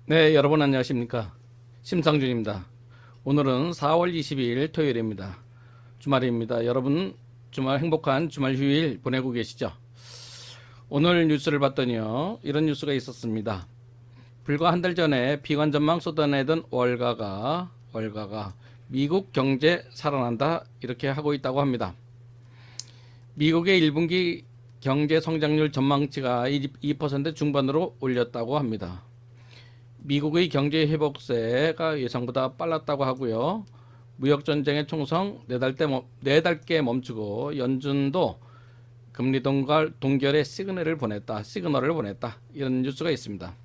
네, 여러분 안녕하십니까? 심상준입니다. 오늘은 4월 22일 토요일입니다. 주말입니다. 여러분 주말 행복한 주말 휴일 보내고 계시죠? 오늘 뉴스를 봤더니요, 이런 뉴스가 있었습니다. 불과 한 달 전에 비관 전망 쏟아내던 월가가 미국 경제 살아난다 이렇게 하고 있다고 합니다. 미국의 1분기 경제 성장률 전망치가 2% 중반으로 올렸다고 합니다. 미국의 경제 회복세가 예상보다 빨랐다고 하고요. 무역 전쟁의 총성 4달께 멈추고 연준도 금리 동결의 시그널을 보냈다. 이런 뉴스가 있습니다.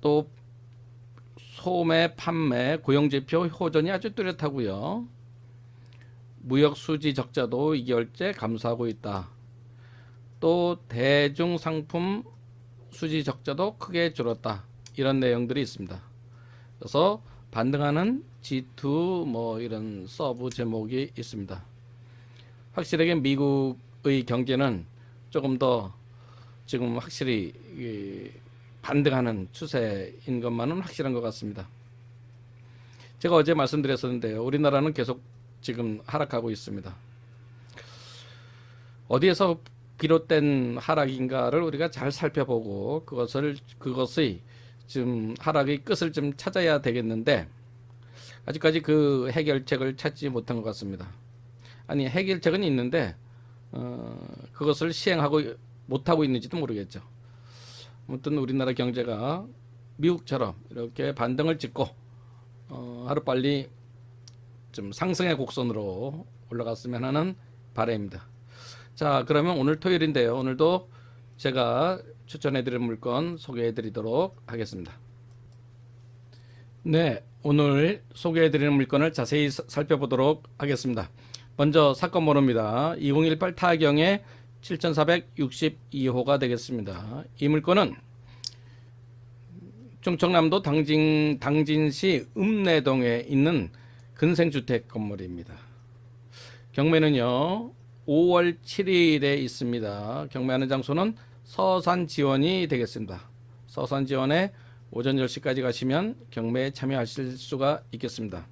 또 소매, 판매, 고용지표 호전이 아주 뚜렷하고요. 무역 수지 적자도 2개월째 감소하고 있다. 또 대중 상품 수지 적자도 크게 줄었다. 이런 내용들이 있습니다. 그래서 반등하는 G2 이런 서브 제목이 있습니다. 확실하게 미국의 경제는 조금 더 지금 확실히 반등하는 추세인 것만은 확실한 것 같습니다. 제가 어제 말씀드렸었는데요. 우리나라는 계속 지금 하락하고 있습니다. 어디에서 비롯된 하락인가를 우리가 잘 살펴보고 그것의 좀 하락의 끝을 좀 찾아야 되겠는데 아직까지 그 해결책을 찾지 못한 것 같습니다. 아니 해결책은 있는데 그것을 시행하고 못하고 있는지도 모르겠죠. 아무튼 우리나라 경제가 미국처럼 이렇게 반등을 찍고 하루빨리 좀 상승의 곡선으로 올라갔으면 하는 바람입니다. 자, 그러면 오늘 토요일인데요. 오늘도 제가 추천해드릴 물건 소개해드리도록 하겠습니다. 네, 오늘 소개해드리는 물건을 자세히 살펴보도록 하겠습니다. 먼저 사건 번호입니다. 2018 타경의 7462호가 되겠습니다. 이 물건은 충청남도 당진시 읍내동에 있는 근생주택 건물입니다. 경매는요 5월 7일에 있습니다. 경매하는 장소는 서산지원이 되겠습니다. 서산지원에 오전 10시까지 가시면 경매에 참여하실 수가 있겠습니다.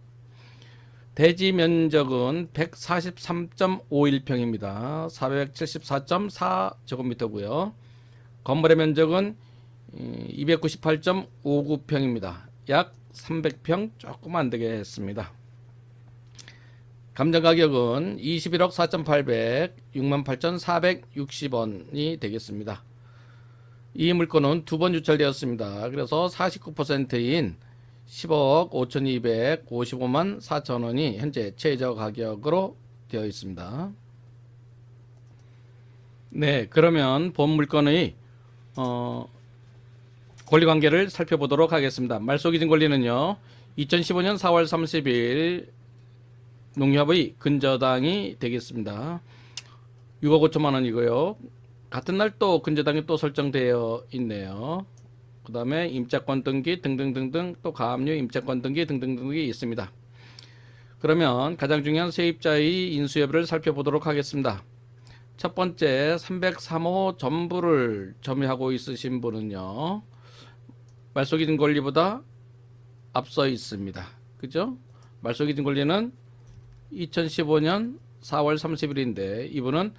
대지 면적은 143.51평입니다. 474.4제곱미터고요. 건물의 면적은 298.59평입니다. 약 300평 조금 안 되겠습니다. 감정 가격은 21억 4,800, 68,460원이 되겠습니다. 이 물건은 두 번 유찰되었습니다. 그래서 49%인 10억 5,255만 4천원이 현재 최저 가격으로 되어 있습니다. 네, 그러면 본 물건의 권리관계를 살펴보도록 하겠습니다. 말소기준 권리는요 2015년 4월 30일 농협의 근저당이 되겠습니다. 6억 5천만 원이고요. 같은 날 또 근저당이 또 설정되어 있네요. 그 다음에 임차권 등기 등등등등 또 가압류 임차권 등기 등등등이 있습니다. 그러면 가장 중요한 세입자의 인수 여부를 살펴보도록 하겠습니다. 첫 번째 303호 전부를 점유하고 있으신 분은요 말소기준 권리보다 앞서 있습니다. 그죠? 말소기준 권리는 2015년 4월 30일인데 이분은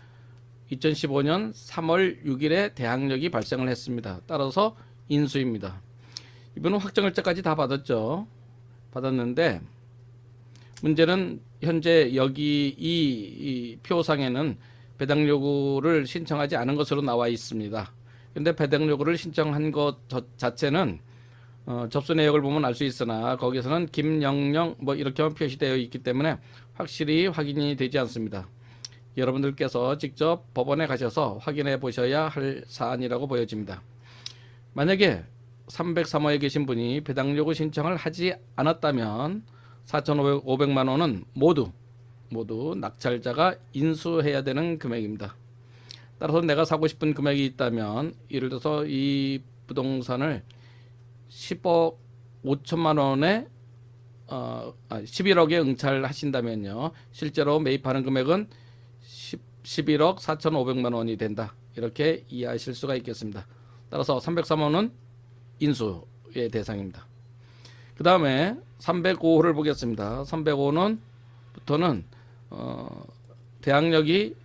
2015년 3월 6일에 대항력이 발생을 했습니다. 따라서 인수입니다. 이분은 확정일자까지 다 받았는데 문제는 현재 여기 이 표상에는 배당 요구를 신청하지 않은 것으로 나와 있습니다. 근데 배당 요구를 신청한 것 자체는 접수 내역을 보면 알 수 있으나 거기서는 김영영 이렇게만 표시되어 있기 때문에 확실히 확인이 되지 않습니다. 여러분들께서 직접 법원에 가셔서 확인해 보셔야 할 사안이라고 보여집니다. 만약에 303호에 계신 분이 배당 요구 신청을 하지 않았다면 4,500만 원은 모두 낙찰자가 인수해야 되는 금액입니다. 따라서 내가 사고 싶은 금액이 있다면 예를 들어서 이 부동산을 10억 5천만 원에 11억에 응찰하신다면요. 실제로 매입하는 금액은 11억 4,500만 원이 된다. 이렇게 이해하실 수가 있겠습니다. 따라서 303호는 인수 청구의 대상입니다. 그 다음에 305호를 보겠습니다. 305호는 부터는 대항력이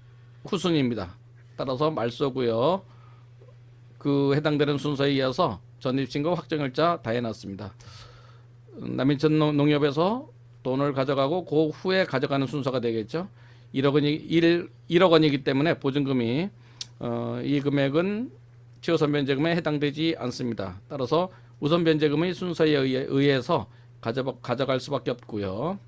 후순위입니다. 따라서 말소고요. 그 해당되는 순서에 이어서 전입신고 확정일자 다 해놨습니다. 남인천 농협에서 돈을 가져가고 그 후에 가져가는 순서가 되겠죠. 1억 원이기 때문에 보증금이 이 금액은 취호선 변제금에 해당되지 않습니다. 따라서 우선 변제금의 순서에 의해서 가져갈 수밖에 없고요.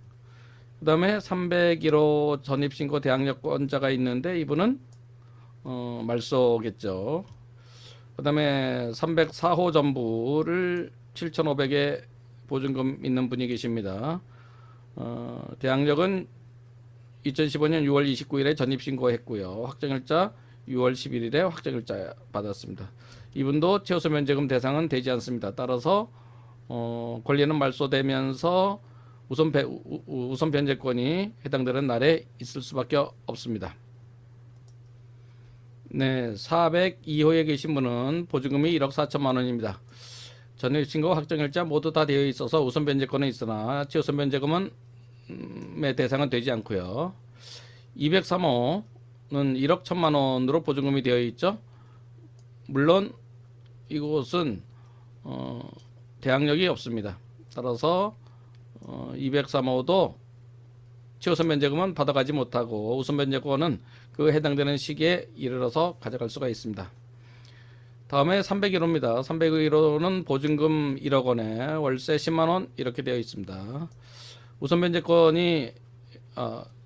그 다음에 301호 전입신고 대항력권자가 있는데 이분은 말소겠죠. 그 다음에 304호 전부를 7,500에 보증금 있는 분이 계십니다. 대항력은 2015년 6월 29일에 전입신고했고요. 확정일자 6월 11일에 확정일자 받았습니다. 이분도 최우선 변제금 대상은 되지 않습니다. 따라서 권리는 말소되면서 우선 변제권이 해당되는 날에 있을 수밖에 없습니다. 네, 402호에 계신 분은 보증금이 1억 4천만 원입니다. 전입신고 확정일자 모두 다 되어 있어서 우선 변제권은 있으나 최우선 변제금은 대상은 되지 않고요. 203호는 1억 1천만 원으로 보증금이 되어 있죠. 물론 이곳은 대항력이 없습니다. 따라서 203호도 최우선 변제금은 받아가지 못하고 우선 변제권은 그 해당되는 시기에 이르러서 가져갈 수가 있습니다. 다음에 301호입니다. 301호는 보증금 1억 원에 월세 10만 원 이렇게 되어 있습니다. 우선 변제권이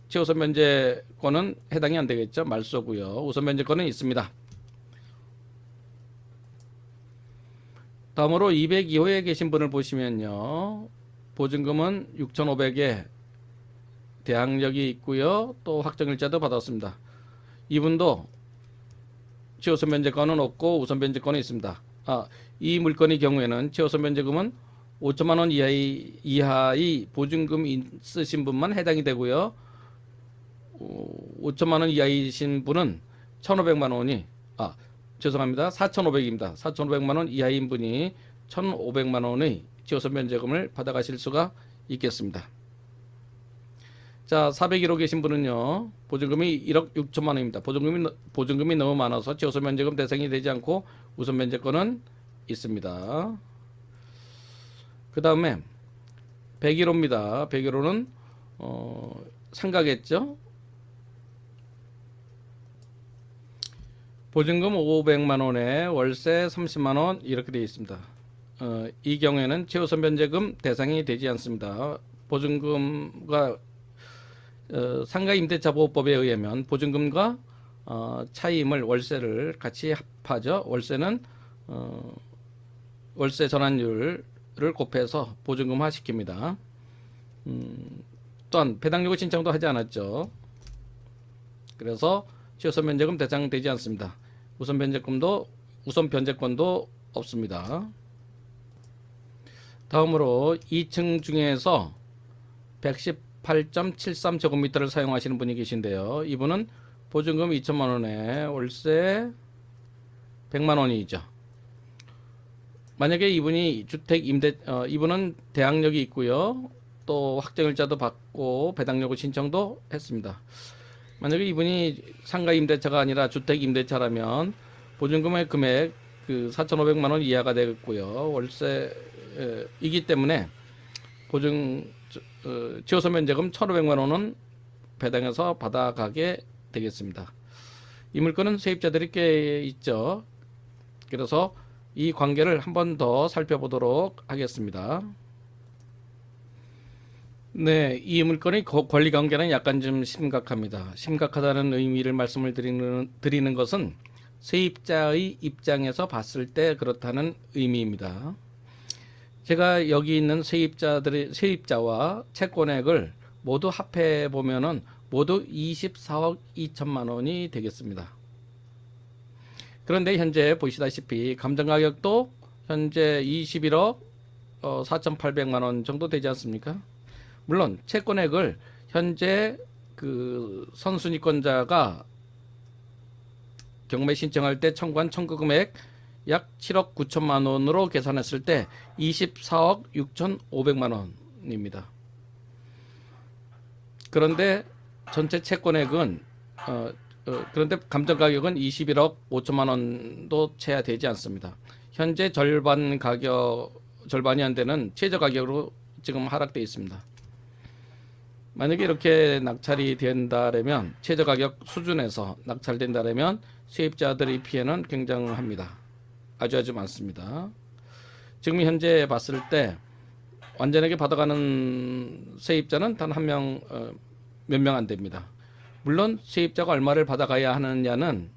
최우선 변제권은 해당이 안 되겠죠. 말소고요. 우선 변제권은 있습니다. 다음으로 202호에 계신 분을 보시면요. 보증금은 6,500에 대항력이 있고요. 또 확정일자도 받았습니다. 이분도 최우선 변제권은 없고 우선 변제권은 있습니다. 이 물건의 경우에는 최우선 변제금은 5천만 원 이하의 보증금 있으신 분만 해당이 되고요. 5천만 원 이하이신 분은 1,500만 원이 죄송합니다. 4,500입니다. 4,500만 원 이하인 분이 1,500만 원의 최우선 변제금을 받아가실 수가 있겠습니다. 자, 401호 계신 분은요. 보증금이 1억 6천만 원입니다. 보증금이 너무 많아서 최우선 변제금 대상이 되지 않고 우선 변제권은 있습니다. 그 다음에 101호입니다. 101호는 상가겠죠. 보증금 500만 원에 월세 30만 원 이렇게 되어 있습니다. 이 경우에는 최우선 변제금 대상이 되지 않습니다. 보증금과 상가 임대차 보호법에 의하면 보증금과 차임을 월세를 같이 합하죠. 월세는 월세 전환율을 곱해서 보증금화 시킵니다. 또한 배당요구 신청도 하지 않았죠. 그래서 최우선 변제금 대상 되지 않습니다. 우선 변제권도 없습니다. 다음으로 2층 중에서 118.73제곱미터를 사용하시는 분이 계신데요. 이분은 보증금 2천만 원에 월세 100만 원이죠. 만약에 이분이 이분은 대항력이 있고요. 또 확정일자도 받고 배당요구 신청도 했습니다. 만약에 이분이 상가 임대차가 아니라 주택 임대차라면 보증금의 금액 4,500만 원 이하가 되겠고요. 월세이기 때문에 최우선 변제금 1,500만 원은 배당해서 받아가게 되겠습니다. 이 물건은 세입자들이 꽤 있죠. 그래서 이 관계를 한 번 더 살펴보도록 하겠습니다. 네, 이 물건의 권리 관계는 약간 좀 심각합니다. 심각하다는 의미를 말씀을 드리는 것은 세입자의 입장에서 봤을 때 그렇다는 의미입니다. 제가 여기 있는 세입자와 채권액을 모두 합해 보면은 모두 24억 2천만 원이 되겠습니다. 그런데 현재 보시다시피 감정가격도 현재 21억 4,800만 원 정도 되지 않습니까? 물론 채권액을 현재 선순위권자가 경매 신청할 때 청구한 청구 금액 약 7억 9천만 원으로 계산했을 때 24억 6,500만 원입니다. 그런데 전체 채권액은 그런데 감정 가격은 21억 5천만 원도 채야 되지 않습니다. 현재 절반이 안 되는 최저 가격으로 지금 하락되어 있습니다. 만약에 이렇게 낙찰이 된다면 최저 가격 수준에서 낙찰된다면 세입자들의 피해는 굉장합니다. 아주 많습니다. 지금 현재 봤을 때 완전하게 받아가는 세입자는 단 한 명, 몇 명 안 됩니다. 물론 세입자가 얼마를 받아가야 하느냐는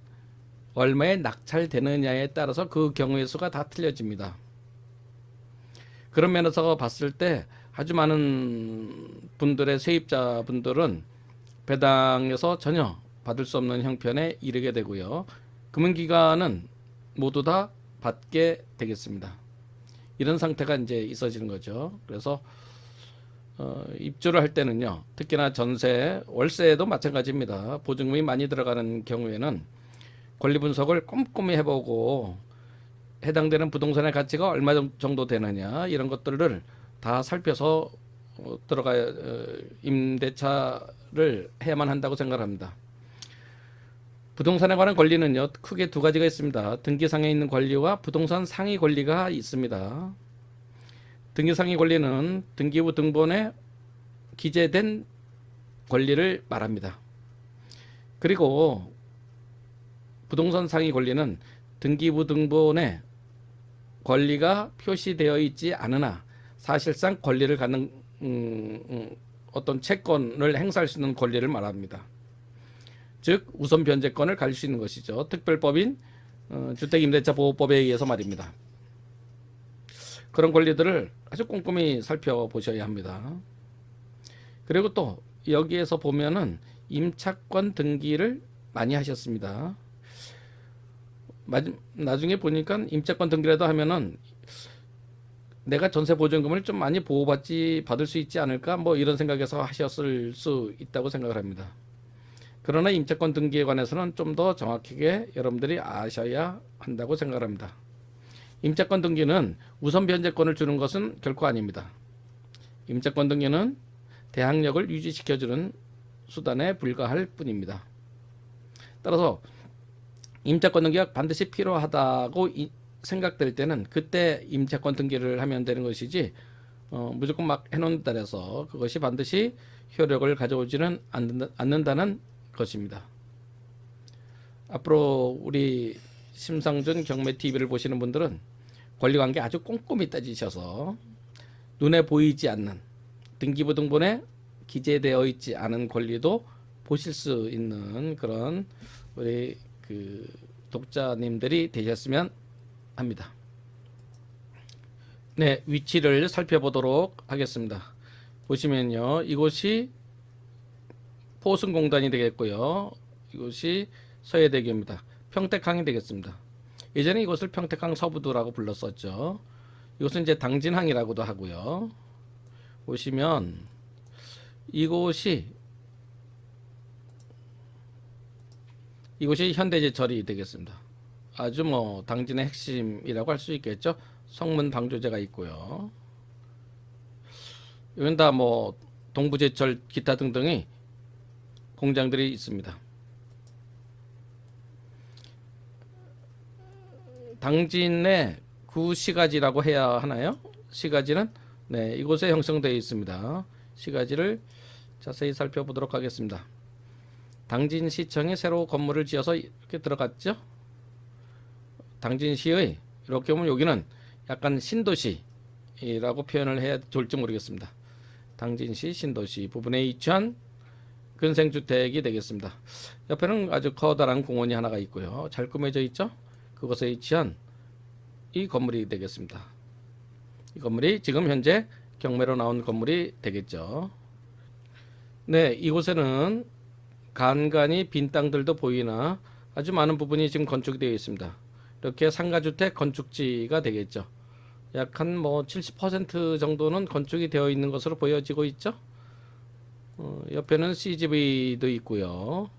얼마에 낙찰되느냐에 따라서 그 경우의 수가 다 틀려집니다. 그런 면에서 봤을 때 아주 많은 분들의 세입자분들은 배당에서 전혀 받을 수 없는 형편에 이르게 되고요. 금융기관은 모두 다 받게 되겠습니다. 이런 상태가 이제 있어지는 거죠. 그래서 입주를 할 때는요, 특히나 전세, 월세도 마찬가지입니다. 보증금이 많이 들어가는 경우에는 권리 분석을 꼼꼼히 해보고 해당되는 부동산의 가치가 얼마 정도 되느냐 이런 것들을 다 살펴서 임대차를 해야만 한다고 생각합니다. 부동산에 관한 권리는요, 크게 두 가지가 있습니다. 등기상에 있는 권리와 부동산 상위 권리가 있습니다. 등기상위 권리는 등기부 등본에 기재된 권리를 말합니다. 그리고 부동산 상위 권리는 등기부 등본에 권리가 표시되어 있지 않으나 사실상 권리를 갖는 어떤 채권을 행사할 수 있는 권리를 말합니다. 즉 우선 변제권을 가질 수 있는 것이죠. 특별법인 주택임대차보호법에 의해서 말입니다. 그런 권리들을 아주 꼼꼼히 살펴보셔야 합니다. 그리고 또 여기에서 보면은 임차권 등기를 많이 하셨습니다. 나중에 보니까 임차권 등기라도 하면은 내가 전세 보증금을 좀 많이 받을 수 있지 않을까 뭐 이런 생각에서 하셨을 수 있다고 생각을 합니다. 그러나 임차권 등기에 관해서는 좀 더 정확하게 여러분들이 아셔야 한다고 생각을 합니다. 임차권 등기는 우선 변제권을 주는 것은 결코 아닙니다. 임차권 등기는 대항력을 유지시켜주는 수단에 불과할 뿐입니다. 따라서 임차권 등기가 반드시 필요하다고 생각될 때는 그때 임차권 등기를 하면 되는 것이지 무조건 막 해놓는다 해서 그것이 반드시 효력을 가져오지는 않는다는 것입니다. 앞으로 우리 심상준 경매TV를 보시는 분들은 권리관계 아주 꼼꼼히 따지셔서 눈에 보이지 않는 등기부 등본에 기재되어 있지 않은 권리도 보실 수 있는 그런 우리 독자님들이 되셨으면 합니다. 네, 위치를 살펴보도록 하겠습니다. 보시면요, 이곳이 포승공단이 되겠고요. 이곳이 서해대교입니다. 평택항이 되겠습니다. 예전에 이곳을 평택항 서부도라고 불렀었죠. 이곳은 이제 당진항이라고도 하고요. 보시면 이곳이 현대제철이 되겠습니다. 아주 뭐 당진의 핵심이라고 할 수 있겠죠. 성문 방조제가 있고요. 여기는 다 뭐 동부제철 기타 등등의 공장들이 있습니다. 당진의 구시가지라고 해야 하나요? 시가지는 네, 이곳에 형성되어 있습니다. 시가지를 자세히 살펴보도록 하겠습니다. 당진시청에 새로 건물을 지어서 이렇게 들어갔죠. 당진시의 이렇게 보면 여기는 약간 신도시라고 표현을 해야 좋을지 모르겠습니다. 당진시 신도시 부분에 위치한 근생주택이 되겠습니다. 옆에는 아주 커다란 공원이 하나가 있고요. 잘 꾸며져 있죠. 그곳에 위치한 이 건물이 되겠습니다. 이 건물이 지금 현재 경매로 나온 건물이 되겠죠. 네, 이곳에는 간간히 빈 땅들도 보이나 아주 많은 부분이 지금 건축이 되어 있습니다. 이렇게 상가주택 건축지가 되겠죠. 약 한 뭐 70% 정도는 건축이 되어 있는 것으로 보여지고 있죠. 옆에는 CGV도 있고요.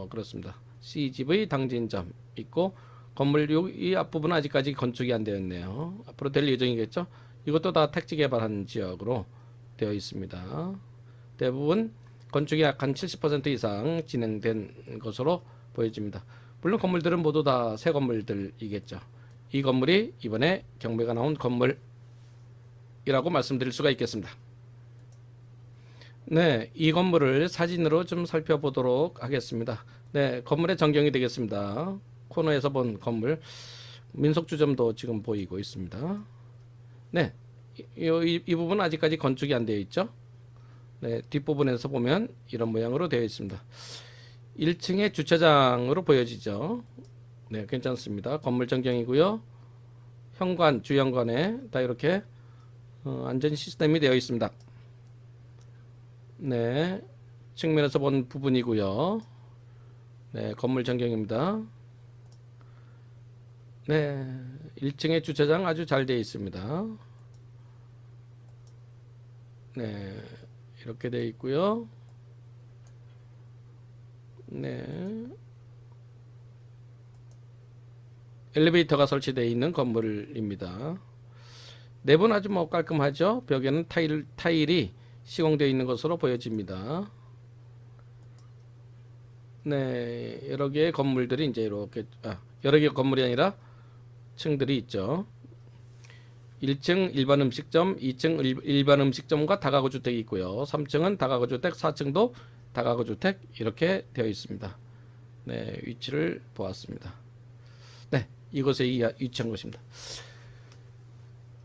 그렇습니다. CGV 당진점 있고 건물 이 앞부분은 아직까지 건축이 안 되어 있네요. 앞으로 될 예정이겠죠. 이것도 다 택지 개발한 지역으로 되어 있습니다. 대부분 건축이 약 한 70% 이상 진행된 것으로 보여집니다. 물론 건물들은 모두 다 새 건물들이겠죠. 이 건물이 이번에 경매가 나온 건물이라고 말씀드릴 수가 있겠습니다. 네, 이 건물을 사진으로 좀 살펴보도록 하겠습니다. 네, 건물의 전경이 되겠습니다. 코너에서 본 건물, 민속주점도 지금 보이고 있습니다. 네, 이 부분은 아직까지 건축이 안 되어 있죠. 네, 뒷부분에서 보면 이런 모양으로 되어 있습니다. 1층의 주차장으로 보여지죠. 네, 괜찮습니다. 건물 전경이고요. 현관, 주현관에 다 이렇게 안전 시스템이 되어 있습니다. 네, 측면에서 본 부분이고요. 네, 건물 전경입니다. 네, 1층의 주차장 아주 잘 되어 있습니다. 네, 이렇게 되어 있고요. 네, 엘리베이터가 설치되어 있는 건물입니다. 내부는 아주 뭐 깔끔하죠. 벽에는 타일이 시공되어 있는 것으로 보여집니다. 네, 여러 개의 건물들이 이제 이렇게 여러 개의 건물이 아니라 층들이 있죠. 1층 일반 음식점, 2층 일반 음식점과 다가구 주택이 있고요. 3층은 다가구 주택, 4층도 다가구 주택 이렇게 되어 있습니다. 네, 위치를 보았습니다. 네, 이곳에 위치한 것입니다.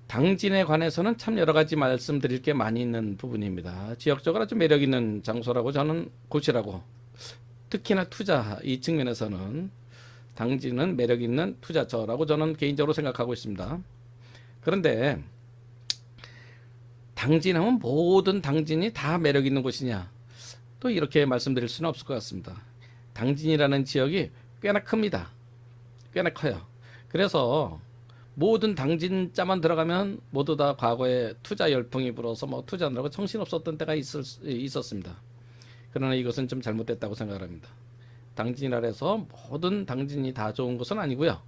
당진에 관해서는 참 여러 가지 말씀드릴 게 많이 있는 부분입니다. 지역적으로 아주 매력 있는 장소라고 저는 곳이라고, 특히나 투자 이 측면에서는 당진은 매력 있는 투자처라고 저는 개인적으로 생각하고 있습니다. 그런데 당진하면 모든 당진이 다 매력 있는 곳이냐, 또 이렇게 말씀드릴 수는 없을 것 같습니다. 당진이라는 지역이 꽤나 큽니다. 꽤나 커요. 그래서 모든 당진자만 들어가면 모두 다 과거에 투자 열풍이 불어서 뭐 투자하느라고 정신없었던 때가 있었습니다. 그러나 이것은 좀 잘못됐다고 생각을 합니다. 당진이라 해서 모든 당진이 다 좋은 것은 아니고요.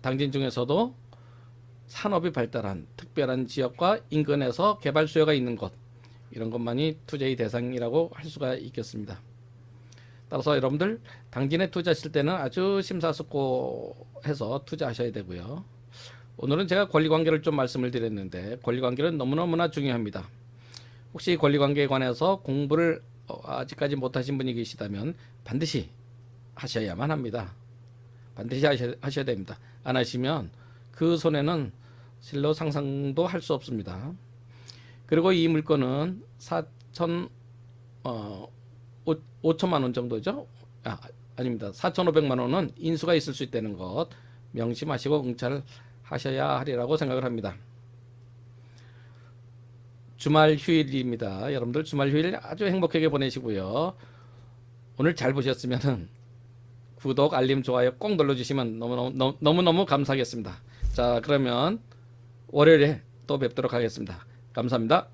당진 중에서도 산업이 발달한 특별한 지역과 인근에서 개발 수요가 있는 곳, 이런 것만이 투자의 대상이라고 할 수가 있겠습니다. 따라서 여러분들 당진에 투자하실 때는 아주 심사숙고해서 투자하셔야 되고요. 오늘은 제가 권리관계를 좀 말씀을 드렸는데, 권리관계는 너무너무나 중요합니다. 혹시 권리관계에 관해서 공부를 아직까지 못하신 분이 계시다면 반드시 하셔야만 합니다. 반드시 하셔야 됩니다. 안 하시면 그 손해는 실로 상상도 할 수 없습니다. 그리고 이 물건은 5천만 원 정도죠. 아닙니다. 4,500만 원은 인수가 있을 수 있다는 것 명심하시고 응찰하셔야 하리라고 생각을 합니다. 주말 휴일입니다. 여러분들 주말 휴일 아주 행복하게 보내시고요. 오늘 잘 보셨으면 구독, 알림, 좋아요 꼭 눌러주시면 너무너무 감사하겠습니다. 자, 그러면 월요일에 또 뵙도록 하겠습니다. 감사합니다.